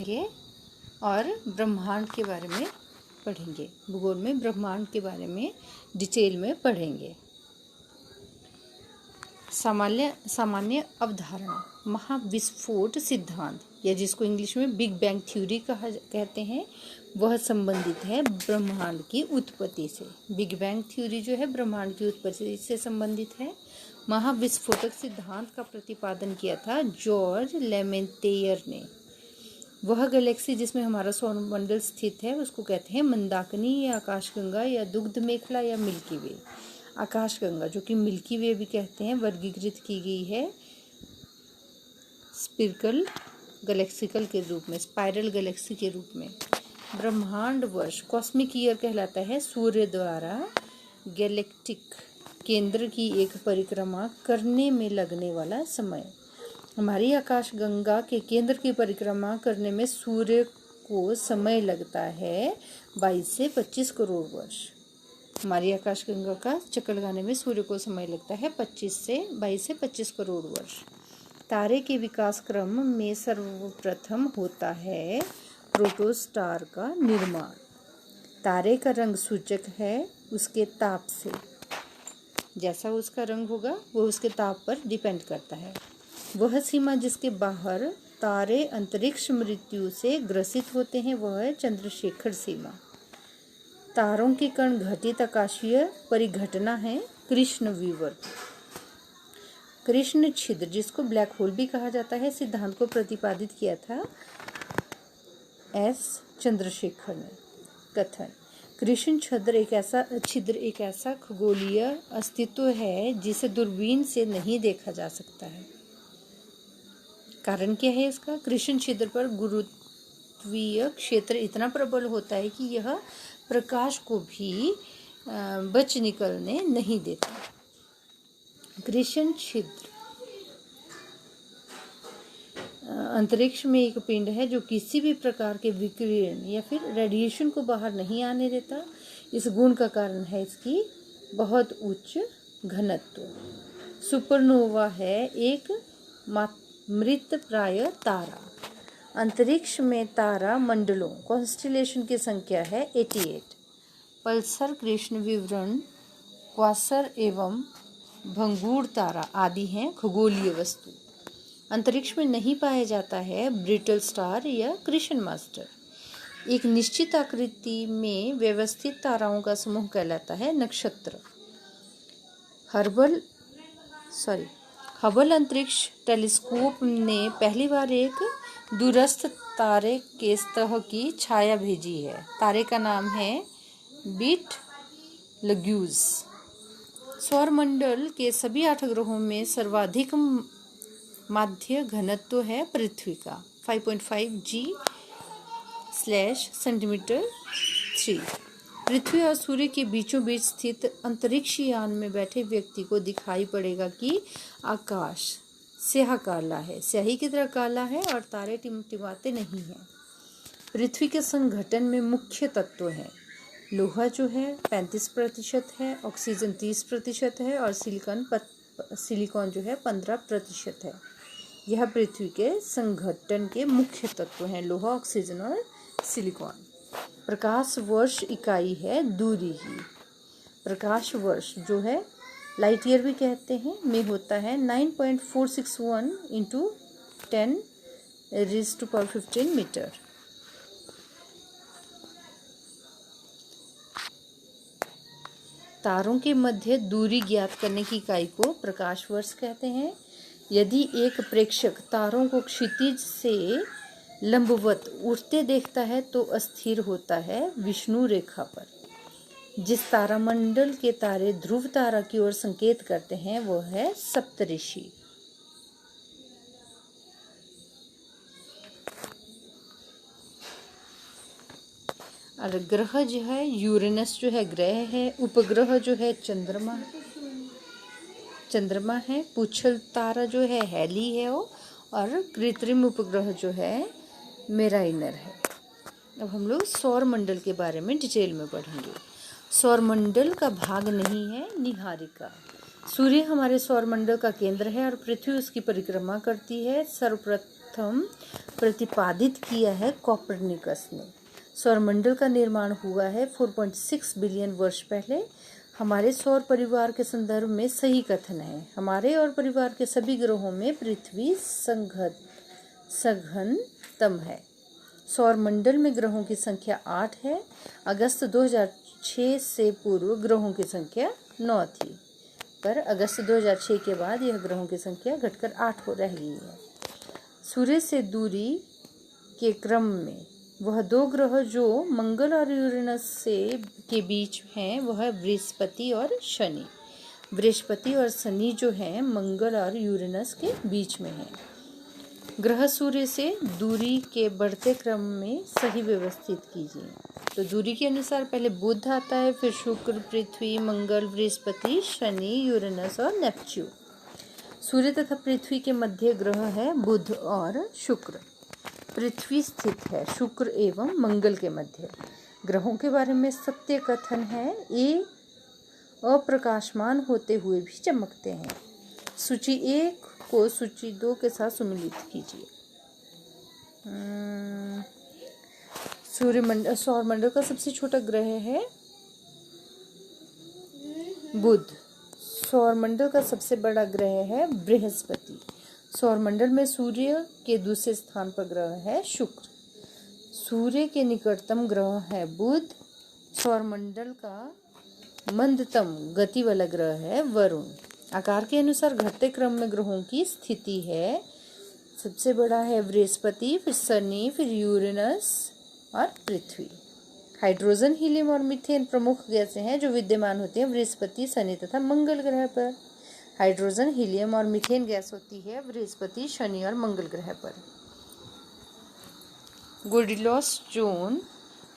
पढ़ेंगे और ब्रह्मांड के बारे में पढ़ेंगे। भूगोल में ब्रह्मांड के बारे में डिटेल में पढ़ेंगे। सामान्य अवधारणा, महाविस्फोट सिद्धांत या जिसको इंग्लिश में बिग बैंग थ्योरी कहते हैं, वह संबंधित है ब्रह्मांड की उत्पत्ति से। बिग बैंग थ्योरी जो है ब्रह्मांड की उत्पत्ति से संबंधित है। महाविस्फोटक सिद्धांत का प्रतिपादन किया था जॉर्ज लेमेंतेयर ने। वह गैलेक्सी जिसमें हमारा सौरमंडल स्थित है उसको कहते हैं मंदाकिनी या आकाशगंगा या दुग्ध मेखला या मिल्की वे। आकाशगंगा जो कि मिल्की वे भी कहते हैं, वर्गीकृत की गई है स्पिरकल गैलेक्सिकल के रूप में, स्पाइरल गैलेक्सी के रूप में। ब्रह्मांड वर्ष कॉस्मिक ईयर कहलाता है सूर्य द्वारा गैलेक्टिक केंद्र की एक परिक्रमा करने में लगने वाला समय। हमारी आकाशगंगा के केंद्र की परिक्रमा करने में सूर्य को समय लगता है 22 से 25 करोड़ वर्ष। हमारी आकाशगंगा का चक्कर लगाने में सूर्य को समय लगता है 22 से 25 करोड़ वर्ष। तारे के विकास क्रम में सर्वप्रथम होता है प्रोटोस्टार का निर्माण। तारे का रंग सूचक है उसके ताप से। जैसा उसका रंग होगा वो उसके ताप पर डिपेंड करता है। वह सीमा जिसके बाहर तारे अंतरिक्ष मृत्यु से ग्रसित होते हैं वह है चंद्रशेखर सीमा। तारों के कण घटित आकाशीय परिघटना है कृष्ण विवर्त। कृष्ण छिद्र जिसको ब्लैक होल भी कहा जाता है सिद्धांत को प्रतिपादित किया था एस चंद्रशेखर ने। कथन, कृष्ण छिद्र एक ऐसा खगोलीय अस्तित्व है जिसे दूरबीन से नहीं देखा जा सकता है। कारण क्या है इसका? कृष्ण छिद्र पर गुरुत्वीय क्षेत्र इतना प्रबल होता है कि यह प्रकाश को भी बच निकलने नहीं देता। कृष्ण छिद्र अंतरिक्ष में एक पिंड है जो किसी भी प्रकार के विकिरण या फिर रेडिएशन को बाहर नहीं आने देता। इस गुण का कारण है इसकी बहुत उच्च घनत्व। सुपरनोवा है एक मृतप्राय तारा। अंतरिक्ष में तारा मंडलों कॉन्स्टिलेशन की संख्या है 88। पल्सर, कृष्ण विवरण, क्वासर एवं भंगुर तारा आदि हैं खगोलीय वस्तु। अंतरिक्ष में नहीं पाया जाता है ब्रिटल स्टार या कृष्ण मास्टर। एक निश्चित आकृति में व्यवस्थित ताराओं का समूह कहलाता है नक्षत्र। हबल अंतरिक्ष टेलीस्कोप ने पहली बार एक दूरस्थ तारे के सतह की छाया भेजी है। तारे का नाम है बीटलग्यूज। सौरमंडल के सभी 8 ग्रहों में सर्वाधिक माध्य घनत्व है पृथ्वी का 5.5 G/cm3। पृथ्वी और सूर्य के बीचों बीच स्थित अंतरिक्ष यान में बैठे व्यक्ति को दिखाई पड़ेगा कि आकाश स्याह काला है, स्याही की तरह काला है और तारे टिमटिमाते नहीं हैं। पृथ्वी के संघटन में मुख्य तत्व हैं। लोहा जो है 35% है, ऑक्सीजन 30% है और सिलिकॉन जो है 15% है। यह पृथ्वी के संघटन के मुख्य तत्व हैं, लोहा, ऑक्सीजन और सिलिकॉन। प्रकाश वर्ष इकाई है दूरी की। प्रकाश वर्ष जो है लाइट ईयर भी कहते हैं में होता है 9.461 × 10⁻15 मीटर। तारों के मध्य दूरी ज्ञात करने की इकाई को प्रकाश वर्ष कहते हैं। यदि एक प्रेक्षक तारों को क्षितिज से लंबवत उठते देखता है तो अस्थिर होता है विष्णु रेखा पर। जिस तारामंडल के तारे ध्रुव तारा की ओर संकेत करते हैं वह है सप्तऋषि। और ग्रह जो है यूरेनस जो है ग्रह है। उपग्रह जो है चंद्रमा है। पूछल तारा जो है हैली है और कृत्रिम उपग्रह जो है मेराइनर है। अब हम लोग सौर मंडल के बारे में डिटेल में पढ़ेंगे। सौर मंडल का भाग नहीं है निहारिका। सूर्य हमारे सौर मंडल का केंद्र है और पृथ्वी उसकी परिक्रमा करती है। सर्वप्रथम प्रतिपादित किया है कोपरनिकस ने। सौरमंडल का निर्माण हुआ है 4.6 बिलियन वर्ष पहले। हमारे सौर परिवार के संदर्भ में सही कथन है। हमारे और परिवार के सभी ग्रहों में पृथ्वी सघनतम है। सौरमंडल में ग्रहों की संख्या 8 है। अगस्त 2006 से पूर्व ग्रहों की संख्या 9 थी, पर अगस्त 2006 के बाद यह ग्रहों की संख्या घटकर 8 हो रह गई है। सूर्य से दूरी के क्रम में वह दो ग्रह जो मंगल और यूरेनस के बीच हैं वह बृहस्पति और शनि। बृहस्पति और शनि जो हैं मंगल और यूरेनस के बीच में हैं। ग्रह सूर्य से दूरी के बढ़ते क्रम में सही व्यवस्थित कीजिए। तो दूरी के अनुसार पहले बुध आता है, फिर शुक्र, पृथ्वी, मंगल, बृहस्पति, शनि, यूरेनस और नेपच्यून। सूर्य तथा पृथ्वी के मध्य ग्रह है बुध और शुक्र। पृथ्वी स्थित है शुक्र एवं मंगल के मध्य। ग्रहों के बारे में सत्य कथन है, ये अप्रकाशमान होते हुए भी चमकते हैं। सूची 1 को सूची 2 के साथ सम्मिलित कीजिए। सौरमंडल का सबसे छोटा ग्रह है बुध। सौरमंडल का सबसे बड़ा ग्रह है बृहस्पति। सौरमंडल में सूर्य के दूसरे स्थान पर ग्रह है शुक्र। सूर्य के निकटतम ग्रह है बुध। सौरमंडल का मंदतम गति वाला ग्रह है वरुण। आकार के अनुसार घटते क्रम में ग्रहों की स्थिति है। सबसे बड़ा है बृहस्पति, फिर शनि, फिर यूरेनस और पृथ्वी। हाइड्रोजन, हीलियम और मीथेन प्रमुख गैसें हैं जो विद्यमान होती हैं बृहस्पति, शनि तथा मंगल ग्रह पर। हाइड्रोजन, हीलियम और मीथेन गैस होती है बृहस्पति, शनि और मंगल ग्रह पर। गोल्डिलॉक्स जोन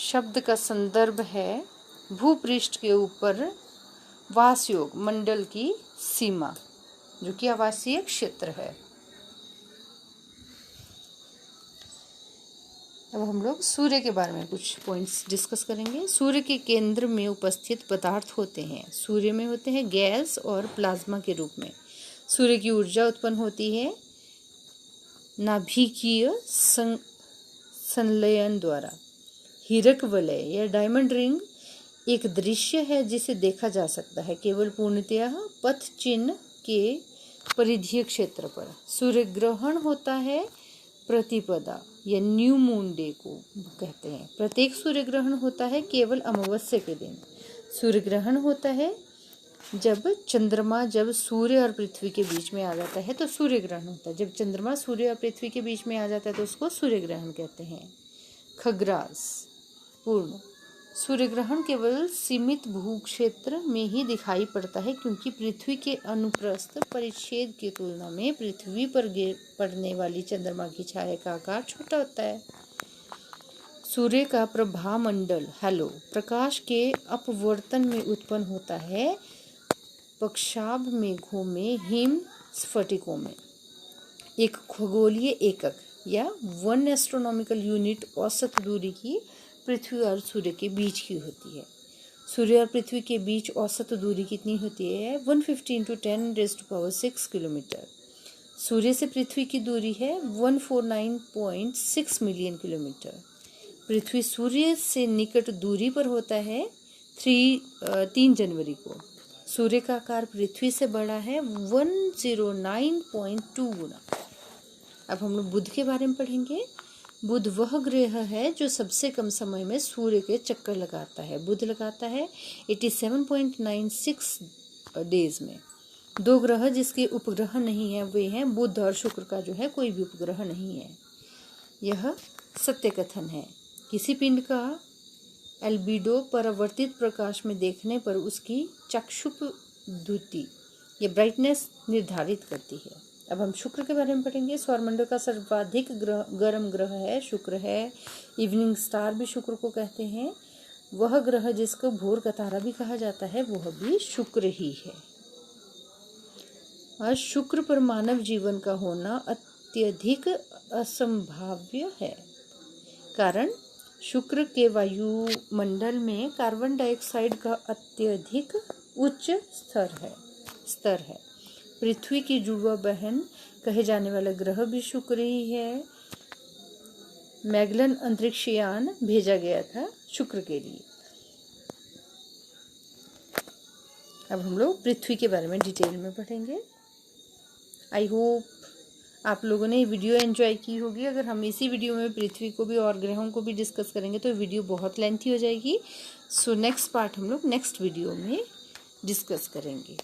शब्द का संदर्भ है भूपृष्ठ के ऊपर वासयोग मंडल की सीमा, जो कि आवासीय क्षेत्र है। अब हम लोग सूर्य के बारे में कुछ पॉइंट्स डिस्कस करेंगे। सूर्य के केंद्र में उपस्थित पदार्थ होते हैं। सूर्य में होते हैं गैस और प्लाज्मा के रूप में। सूर्य की ऊर्जा उत्पन्न होती है नाभिकीय संलयन द्वारा। हीरक वलय या डायमंड रिंग एक दृश्य है जिसे देखा जा सकता है केवल पूर्णतः पथ चिन्ह के परिधीय क्षेत्र पर। सूर्य ग्रहण होता है प्रतिपदा या न्यू मून डे को कहते हैं। प्रत्येक सूर्य ग्रहण होता है केवल अमावस्या के दिन। सूर्य ग्रहण होता है जब सूर्य और पृथ्वी के बीच में आ जाता है तो सूर्य ग्रहण होता है। जब चंद्रमा सूर्य और पृथ्वी के बीच में आ जाता है तो उसको सूर्य ग्रहण कहते हैं। खग्रास पूर्ण सूर्य ग्रहण केवल सीमित भूक्षेत्र में ही दिखाई पड़ता है क्योंकि पृथ्वी के अनुप्रस्थ परिच्छेद की तुलना में पृथ्वी पर पड़ने वाली चंद्रमा की छाया का आकार छोटा होता है। सूर्य का प्रभामंडल हैलो प्रकाश के अपवर्तन में उत्पन्न होता है पक्षाभ मेघों में, हिम स्फटिकों में। एक खगोलीय एकक या 1 एस्ट्रोनॉमिकल यूनिट औसत दूरी की पृथ्वी और सूर्य के बीच की होती है। सूर्य और पृथ्वी के बीच औसत दूरी कितनी होती है? 150 × 10⁻⁶ किलोमीटर। सूर्य से पृथ्वी की दूरी है 149.6 मिलियन किलोमीटर। पृथ्वी सूर्य से निकट दूरी पर होता है 3 जनवरी को। सूर्य का आकार पृथ्वी से बड़ा है 109.2 गुना। अब हम लोग बुध के बारे में पढ़ेंगे। बुध वह ग्रह है जो सबसे कम समय में सूर्य के चक्कर लगाता है। बुध लगाता है 87.96 डेज में। 2 ग्रह जिसके उपग्रह नहीं है वे हैं बुध और शुक्र का जो है कोई भी उपग्रह नहीं है। यह सत्य कथन है। किसी पिंड का एल्बिडो परावर्तित प्रकाश में देखने पर उसकी चक्षुद्युति या ब्राइटनेस निर्धारित करती है। अब हम शुक्र के बारे में पढ़ेंगे। सौरमंडल का सर्वाधिक गर्म ग्रह है शुक्र है। इवनिंग स्टार भी शुक्र को कहते हैं। वह ग्रह जिसको भोर का तारा भी कहा जाता है वह भी शुक्र ही है। और शुक्र पर मानव जीवन का होना अत्यधिक असंभाव्य है। कारण शुक्र के वायुमंडल में कार्बन डाइऑक्साइड का अत्यधिक उच्च स्तर है। पृथ्वी की जुड़वा बहन कहे जाने वाला ग्रह भी शुक्र ही है। मैगलन अंतरिक्ष यान भेजा गया था शुक्र के लिए। अब हम लोग पृथ्वी के बारे में डिटेल में पढ़ेंगे। आई होप आप लोगों ने वीडियो एंजॉय की होगी। अगर हम इसी वीडियो में पृथ्वी को भी और ग्रहों को भी डिस्कस करेंगे तो वीडियो बहुत लेंथी हो जाएगी। सो नेक्स्ट पार्ट हम लोग नेक्स्ट वीडियो में डिस्कस करेंगे।